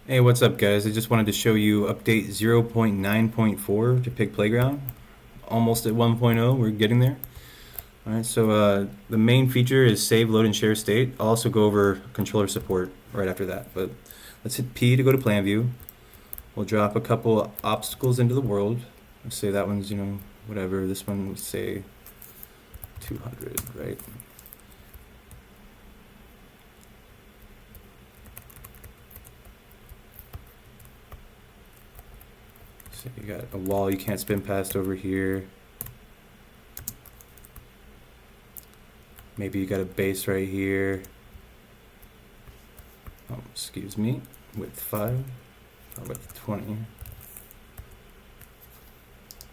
Hey, what's up, guys? I just wanted to show you update 0.9.4 to Pig Playground. Almost at 1.0, we're getting there. Alright, so the main feature is save, load, and share state. I'll also go over controller support right after that. But let's hit P to go to plan view. We'll drop a couple obstacles into the world. Let's say that one's, whatever. This one, let's say 200, right? So you got a wall you can't spin past over here. Maybe you got a base right here. Oh, excuse me. Width 5 or width 20.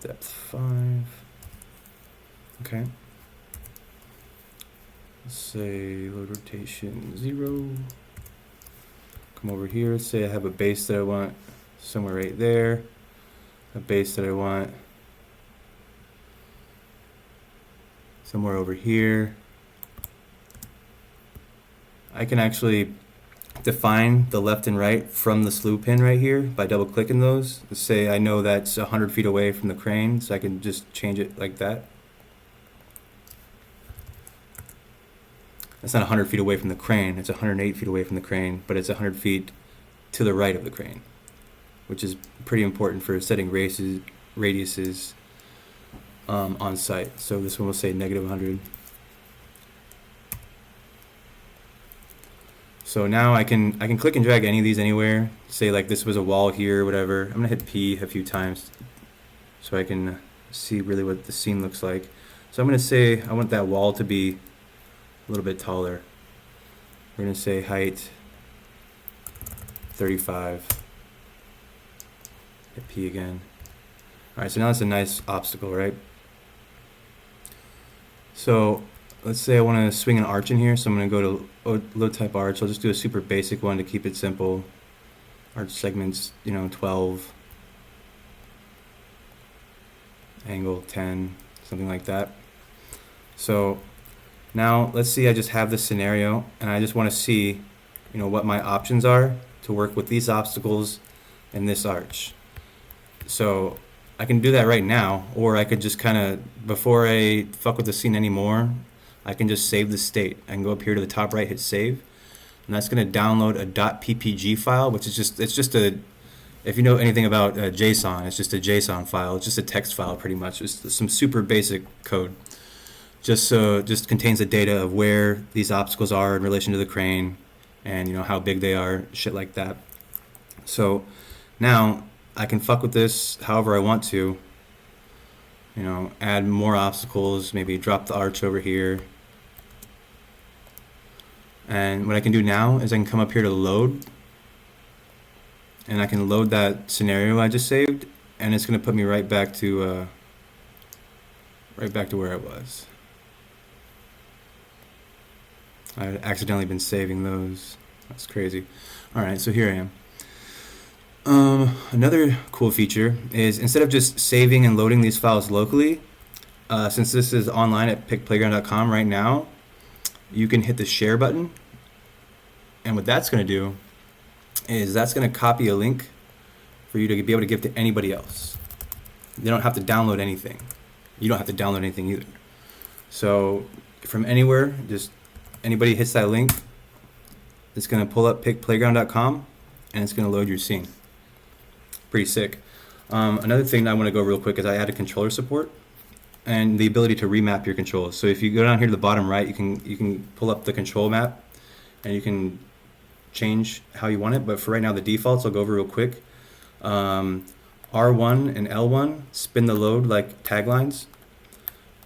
Depth 5. Okay. Let's say load rotation 0. Come over here. Let's say I have a base that I want somewhere right there. A base that I want somewhere over here. I can actually define the left and right from the slew pin right here by double clicking those. Let's say I know that's 100 feet away from the crane, so I can just change it like that. That's not 100 feet away from the crane, it's 108 feet away from the crane, but it's 100 feet to the right of the crane, which is pretty important for setting radiuses on site. So this one will say -100. So now I can click and drag any of these anywhere. Say like this was a wall here or whatever. I'm gonna hit P a few times so I can see really what the scene looks like. So I'm gonna say I want that wall to be a little bit taller. We're gonna say height 35. Hit P again. Alright, so now it's a nice obstacle, right? So let's say I want to swing an arch in here, so I'm going to go to load type arch. I'll just do a super basic one to keep it simple. Arch segments, 12, angle 10, something like that. So now let's see I just have this scenario and I just want to see what my options are to work with these obstacles and this arch. So I can do that right now, or I could just kind of, before I fuck with the scene anymore, I can just save the state. I can go up here to the top right, hit save, and that's going to download a .ppg file, which is if you know anything about JSON, it's just a JSON file. It's just a text file pretty much. It's some super basic code. Just contains the data of where these obstacles are in relation to the crane, and how big they are, shit like that. So now I can fuck with this however I want to. Add more obstacles, maybe drop the arch over here. And what I can do now is I can come up here to load, and I can load that scenario I just saved, and it's going to put me right back to where I was. I had accidentally been saving those. That's crazy. Alright, so here I am. Another cool feature is instead of just saving and loading these files locally, since this is online at pigplayground.com right now, you can hit the share button, and what that's going to do is that's going to copy a link for you to be able to give to anybody else. They don't have to download anything. You don't have to download anything either. So from anywhere, just anybody hits that link, it's going to pull up pigplayground.com and it's going to load your scene. Pretty sick. Another thing I want to go real quick is I added controller support and the ability to remap your controls. So if you go down here to the bottom right, you can pull up the control map and you can change how you want it. But for right now, the defaults I'll go over real quick. R1 and L1 spin the load like taglines.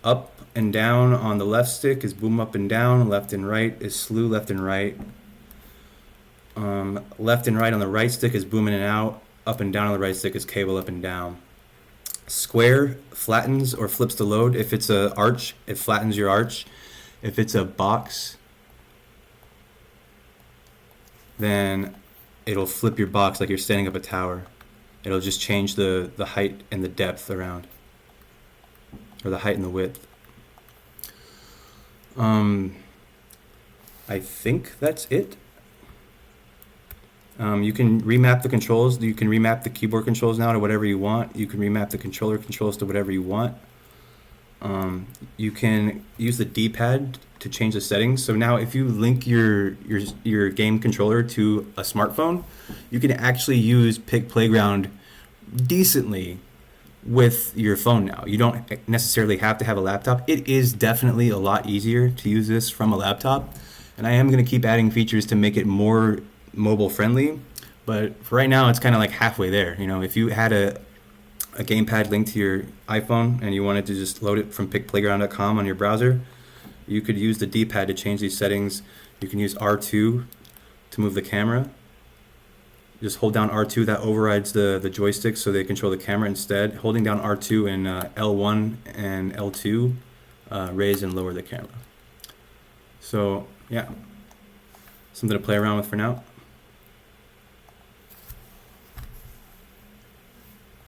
Up and down on the left stick is boom up and down. Left and right is slew left and right. Left and right on the right stick is boom in and out. Up and down on the right stick is cable up and down. Square flattens or flips the load. If it's an arch, it flattens your arch. If it's a box, then it'll flip your box like you're standing up a tower. It'll just change the height and the depth around, or the height and the width. I think that's it. You can remap the controls. You can remap the keyboard controls now to whatever you want. You can remap the controller controls to whatever you want. You can use the D-pad to change the settings. So now if you link your game controller to a smartphone, you can actually use Pick Playground decently with your phone now. You don't necessarily have to have a laptop. It is definitely a lot easier to use this from a laptop, and I am going to keep adding features to make it more mobile friendly, but for right now it's kind of like halfway there. You know, if you had a gamepad linked to your iPhone and you wanted to just load it from pickplayground.com on your browser, you could use the D-pad to change these settings. You can use R2 to move the camera. Just hold down R2, that overrides the joystick so they control the camera instead. Holding down R2 and L1 and L2 raise and lower the camera. So yeah, something to play around with for now.